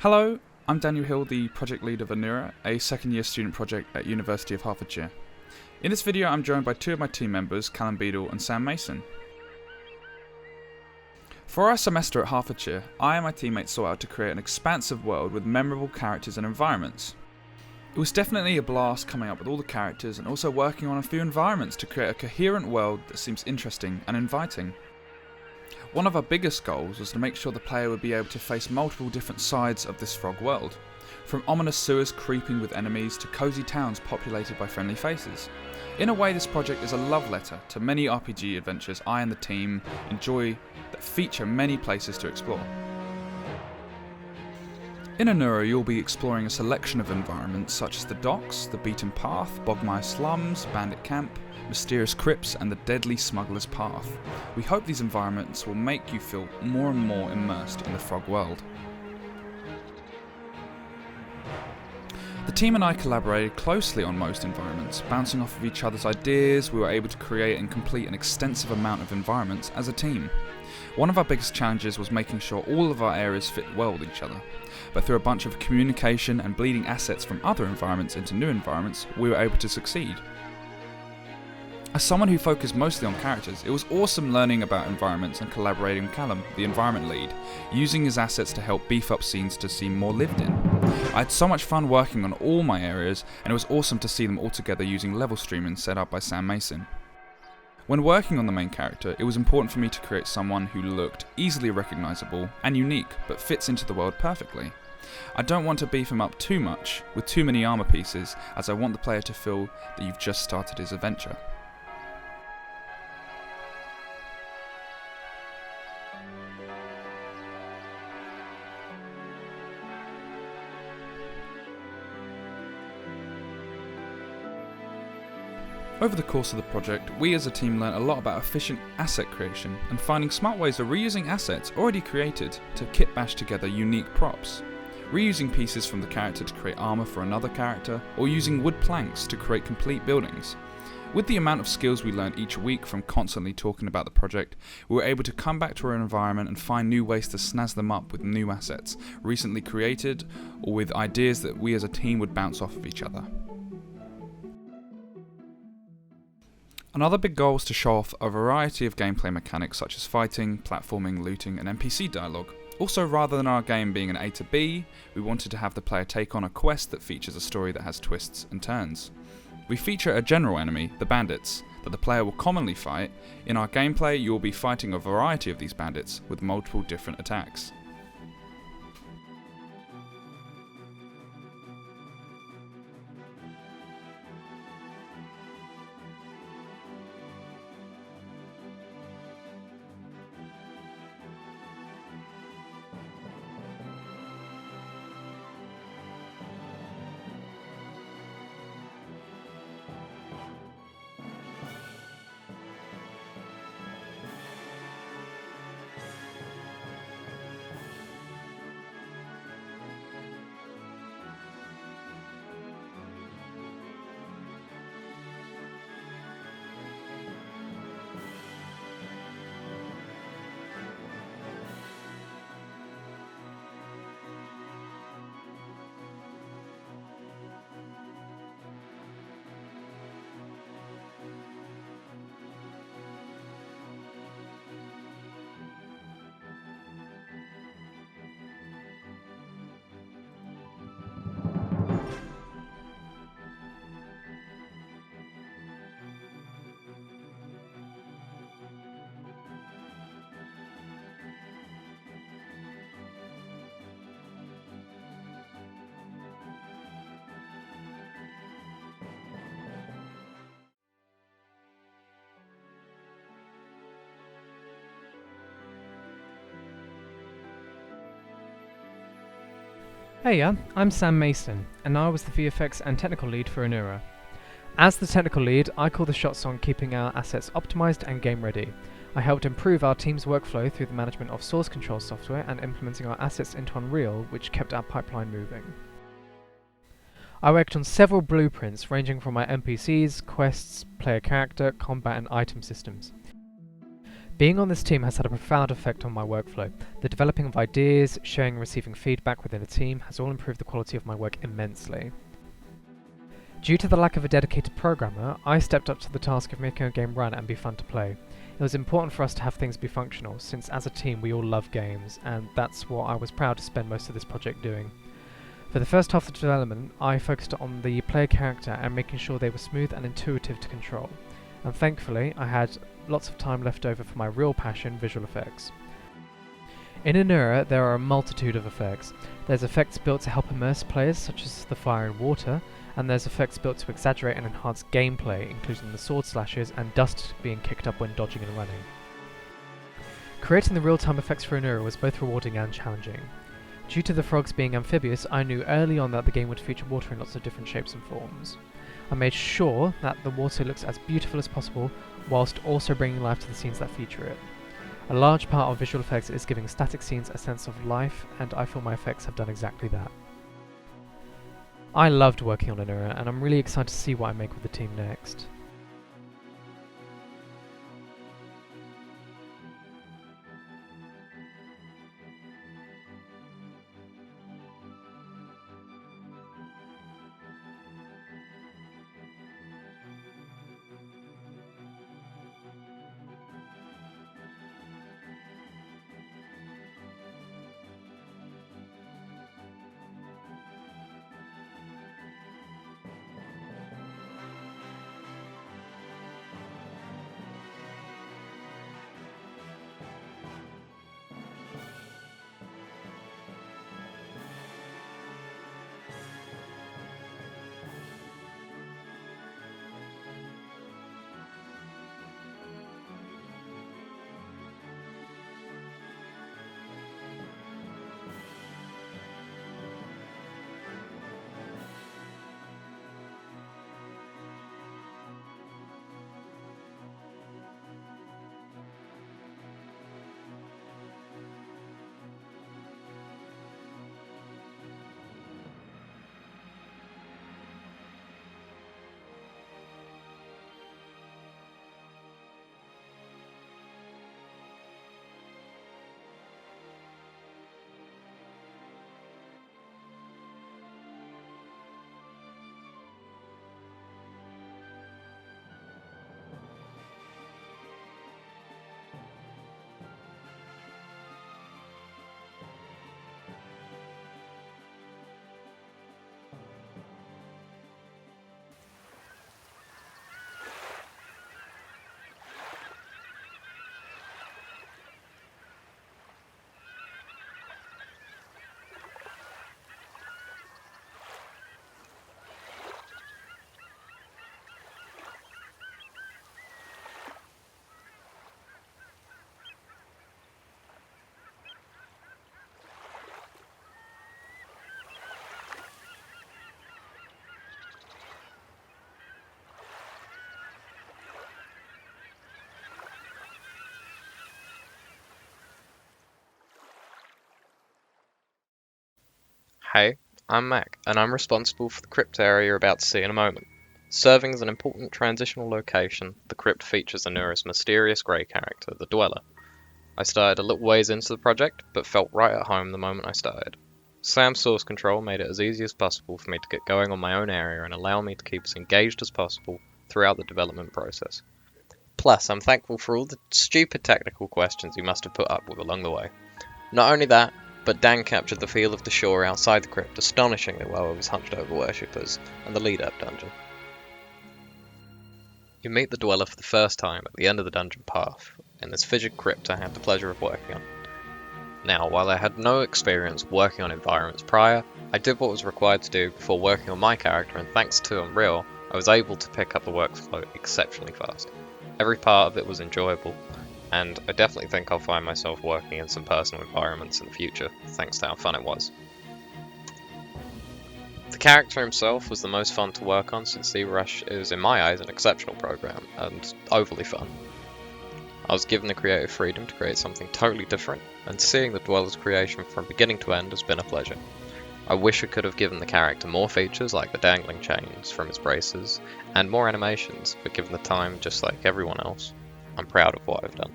Hello, I'm Daniel Hill, the project lead of Anura, a second-year student project at University of Hertfordshire. In this video, I'm joined by two of my team members, Callum Beadle and Sam Mayson. For our semester at Hertfordshire, I and my teammates sought out to create an expansive world with memorable characters and environments. It was definitely a blast coming up with all the characters and also working on a few environments to create a coherent world that seems interesting and inviting. One of our biggest goals was to make sure the player would be able to face multiple different sides of this frog world, from ominous sewers creeping with enemies to cosy towns populated by friendly faces. In a way, this project is a love letter to many RPG adventures I and the team enjoy that feature many places to explore. In Anura, you'll be exploring a selection of environments such as the docks, the beaten path, Bogmire slums, bandit camp, mysterious crypts and the deadly smuggler's path. We hope these environments will make you feel more and more immersed in the frog world. The team and I collaborated closely on most environments, bouncing off of each other's ideas. We were able to create and complete an extensive amount of environments as a team. One of our biggest challenges was making sure all of our areas fit well with each other, but through a bunch of communication and bleeding assets from other environments into new environments, we were able to succeed. As someone who focused mostly on characters, it was awesome learning about environments and collaborating with Callum, the environment lead, using his assets to help beef up scenes to seem more lived in. I had so much fun working on all my areas, and it was awesome to see them all together using level streaming set up by Sam Mayson. When working on the main character, it was important for me to create someone who looked easily recognisable and unique, but fits into the world perfectly. I don't want to beef him up too much with too many armour pieces, as I want the player to feel that you've just started his adventure. Over the course of the project, we as a team learnt a lot about efficient asset creation and finding smart ways of reusing assets already created to kit bash together unique props. Reusing pieces from the character to create armour for another character, or using wood planks to create complete buildings. With the amount of skills we learnt each week from constantly talking about the project, we were able to come back to our environment and find new ways to snazz them up with new assets, recently created, or with ideas that we as a team would bounce off of each other. Another big goal was to show off a variety of gameplay mechanics such as fighting, platforming, looting and NPC dialogue. Also, rather than our game being an A to B, we wanted to have the player take on a quest that features a story that has twists and turns. We feature a general enemy, the bandits, that the player will commonly fight. In our gameplay, you will be fighting a variety of these bandits with multiple different attacks. Heya, I'm Sam Mayson, and I was the VFX and technical lead for Anura. As the technical lead, I call the shots on keeping our assets optimized and game ready. I helped improve our team's workflow through the management of source control software and implementing our assets into Unreal, which kept our pipeline moving. I worked on several blueprints ranging from my NPCs, quests, player character, combat and item systems. Being on this team has had a profound effect on my workflow. The developing of ideas, sharing and receiving feedback within a team has all improved the quality of my work immensely. Due to the lack of a dedicated programmer, I stepped up to the task of making a game run and be fun to play. It was important for us to have things be functional, since as a team we all love games, and that's what I was proud to spend most of this project doing. For the first half of the development, I focused on the player character and making sure they were smooth and intuitive to control. And thankfully, I had lots of time left over for my real passion, visual effects. In Anura, there are a multitude of effects. There's effects built to help immerse players, such as the fire and water, and there's effects built to exaggerate and enhance gameplay, including the sword slashes and dust being kicked up when dodging and running. Creating the real-time effects for Anura was both rewarding and challenging. Due to the frogs being amphibious, I knew early on that the game would feature water in lots of different shapes and forms. I made sure that the water looks as beautiful as possible, whilst also bringing life to the scenes that feature it. A large part of visual effects is giving static scenes a sense of life, and I feel my effects have done exactly that. I loved working on Anura, and I'm really excited to see what I make with the team next. Hey, I'm Mack, and I'm responsible for the crypt area you're about to see in a moment. Serving as an important transitional location, the crypt features Anura's mysterious grey character, the Dweller. I started a little ways into the project, but felt right at home the moment I started. Sam's source control made it as easy as possible for me to get going on my own area and allow me to keep as engaged as possible throughout the development process. Plus, I'm thankful for all the stupid technical questions you must have put up with along the way. Not only that, but Dan captured the feel of the shore outside the crypt astonishingly well with his hunched over worshippers and the lead-up dungeon. You meet the Dweller for the first time at the end of the dungeon path, in this fidget crypt I had the pleasure of working on. Now, while I had no experience working on environments prior, I did what was required to do before working on my character, and thanks to Unreal, I was able to pick up the workflow exceptionally fast. Every part of it was enjoyable, and I definitely think I'll find myself working in some personal environments in the future, thanks to how fun it was. The character himself was the most fun to work on since ZRush is, in my eyes, an exceptional program, and overly fun. I was given the creative freedom to create something totally different, and seeing the Dweller's creation from beginning to end has been a pleasure. I wish I could have given the character more features like the dangling chains from his braces, and more animations, but given the time just like everyone else, I'm proud of what I've done.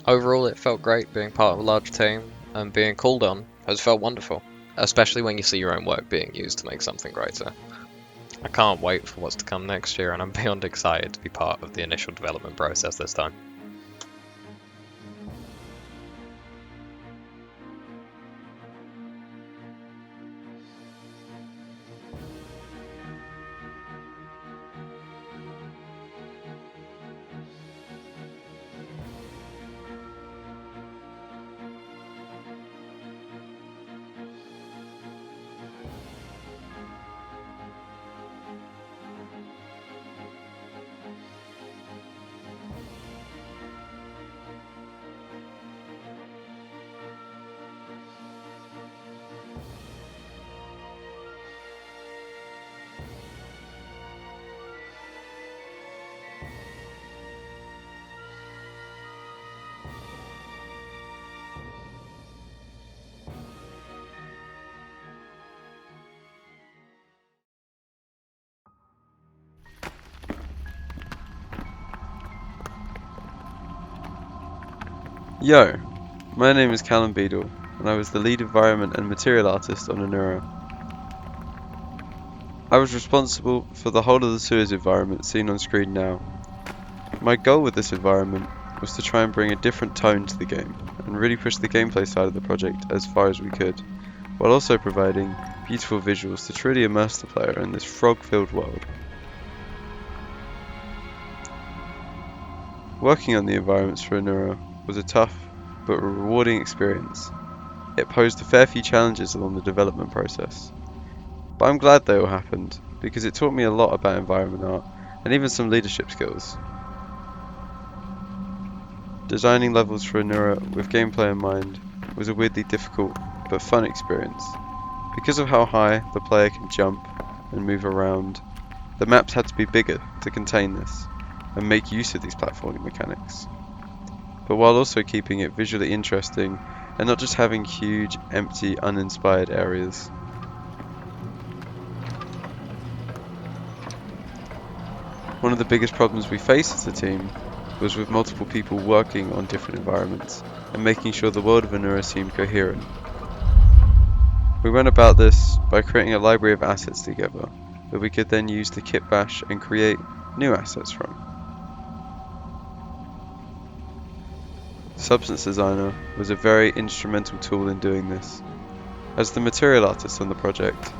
Overall, it felt great being part of a large team, and being called on has felt wonderful, especially when you see your own work being used to make something greater. I can't wait for what's to come next year, and I'm beyond excited to be part of the initial development process this time. Yo, my name is Callum Beadle, and I was the lead environment and material artist on Anura. I was responsible for the whole of the sewers environment seen on screen now. My goal with this environment was to try and bring a different tone to the game, and really push the gameplay side of the project as far as we could, while also providing beautiful visuals to truly immerse the player in this frog-filled world. Working on the environments for Anura was a tough but rewarding experience. It posed a fair few challenges along the development process. But I'm glad they all happened, because it taught me a lot about environment art and even some leadership skills. Designing levels for Anura with gameplay in mind was a weirdly difficult but fun experience. Because of how high the player can jump and move around, the maps had to be bigger to contain this and make use of these platforming mechanics, but while also keeping it visually interesting and not just having huge, empty, uninspired areas. One of the biggest problems we faced as a team was with multiple people working on different environments and making sure the world of Anura seemed coherent. We went about this by creating a library of assets together that we could then use to kit bash and create new assets from. Substance Designer was a very instrumental tool in doing this. As the material artist on the project,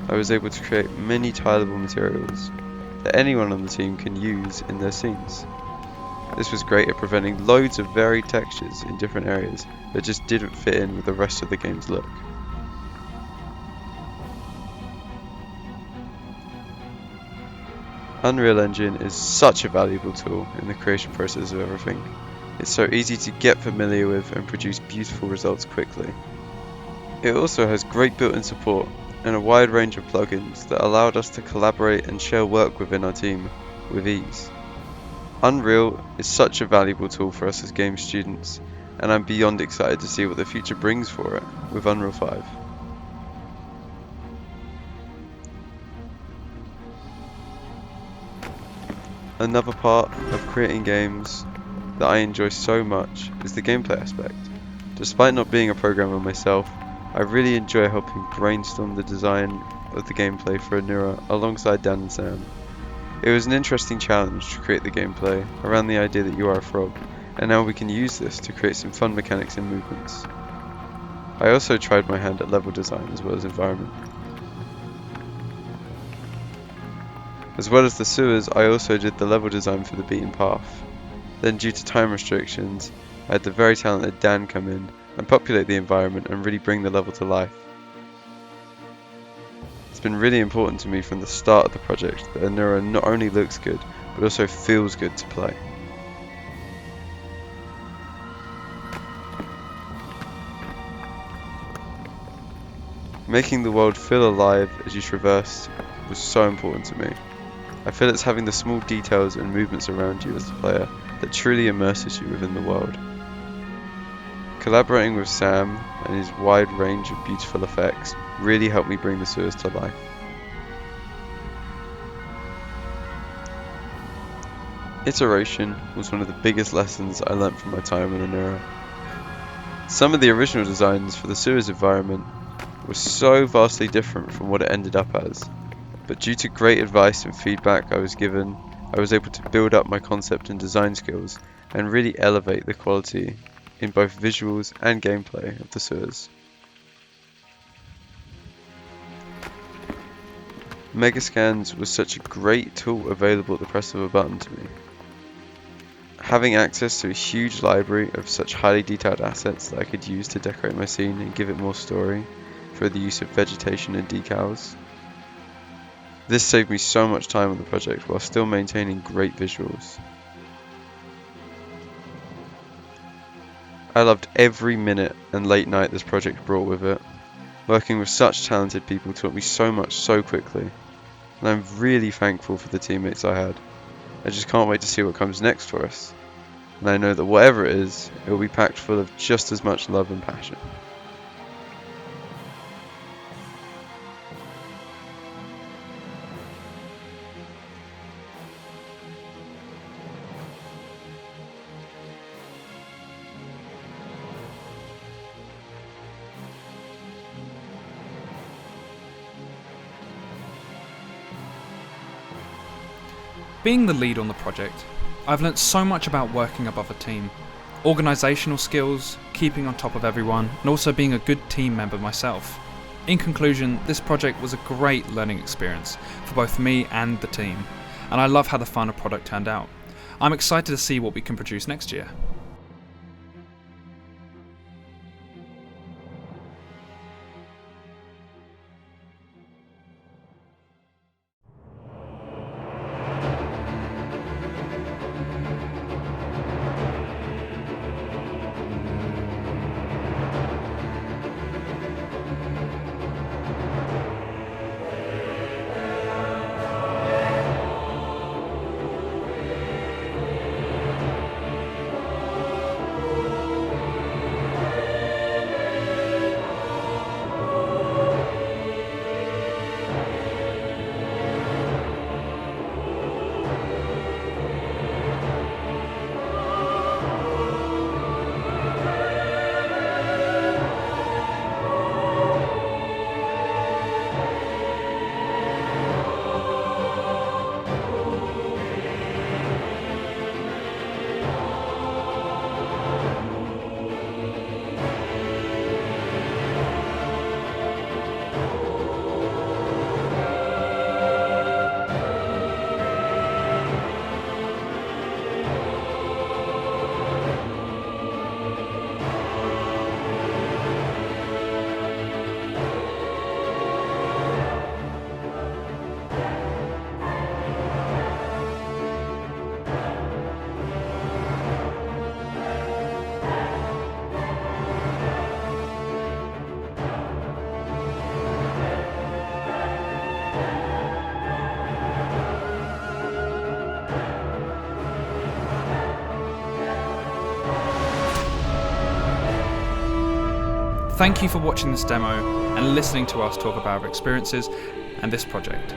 I was able to create many tileable materials that anyone on the team can use in their scenes. This was great at preventing loads of varied textures in different areas that just didn't fit in with the rest of the game's look. Unreal Engine is such a valuable tool in the creation process of everything. It's so easy to get familiar with and produce beautiful results quickly. It also has great built-in support and a wide range of plugins that allowed us to collaborate and share work within our team with ease. Unreal is such a valuable tool for us as game students, and I'm beyond excited to see what the future brings for it with Unreal 5. Another part of creating games that I enjoy so much is the gameplay aspect. Despite not being a programmer myself, I really enjoy helping brainstorm the design of the gameplay for Anura alongside Dan and Sam. It was an interesting challenge to create the gameplay around the idea that you are a frog, and now we can use this to create some fun mechanics and movements. I also tried my hand at level design as well as environment. As well as the sewers, I also did the level design for the beaten path. Then due to time restrictions, I had the very talented Dan come in and populate the environment and really bring the level to life. It's been really important to me from the start of the project that Anura not only looks good, but also feels good to play. Making the world feel alive as you traverse was so important to me. I feel it's having the small details and movements around you as a player that truly immerses you within the world. Collaborating with Sam and his wide range of beautiful effects really helped me bring the sewers to life. Iteration was one of the biggest lessons I learnt from my time in Anura. Some of the original designs for the sewers environment were so vastly different from what it ended up as, but due to great advice and feedback I was given, I was able to build up my concept and design skills and really elevate the quality in both visuals and gameplay of the sewers. Megascans was such a great tool available at the press of a button to me. Having access to a huge library of such highly detailed assets that I could use to decorate my scene and give it more story through the use of vegetation and decals. This saved me so much time on the project while still maintaining great visuals. I loved every minute and late night this project brought with it. Working with such talented people taught me so much so quickly, and I'm really thankful for the teammates I had. I just can't wait to see what comes next for us, and I know that whatever it is, it will be packed full of just as much love and passion. Being the lead on the project, I've learnt so much about working above a team, organisational skills, keeping on top of everyone, and also being a good team member myself. In conclusion, this project was a great learning experience for both me and the team, and I love how the final product turned out. I'm excited to see what we can produce next year. Thank you for watching this demo and listening to us talk about our experiences and this project.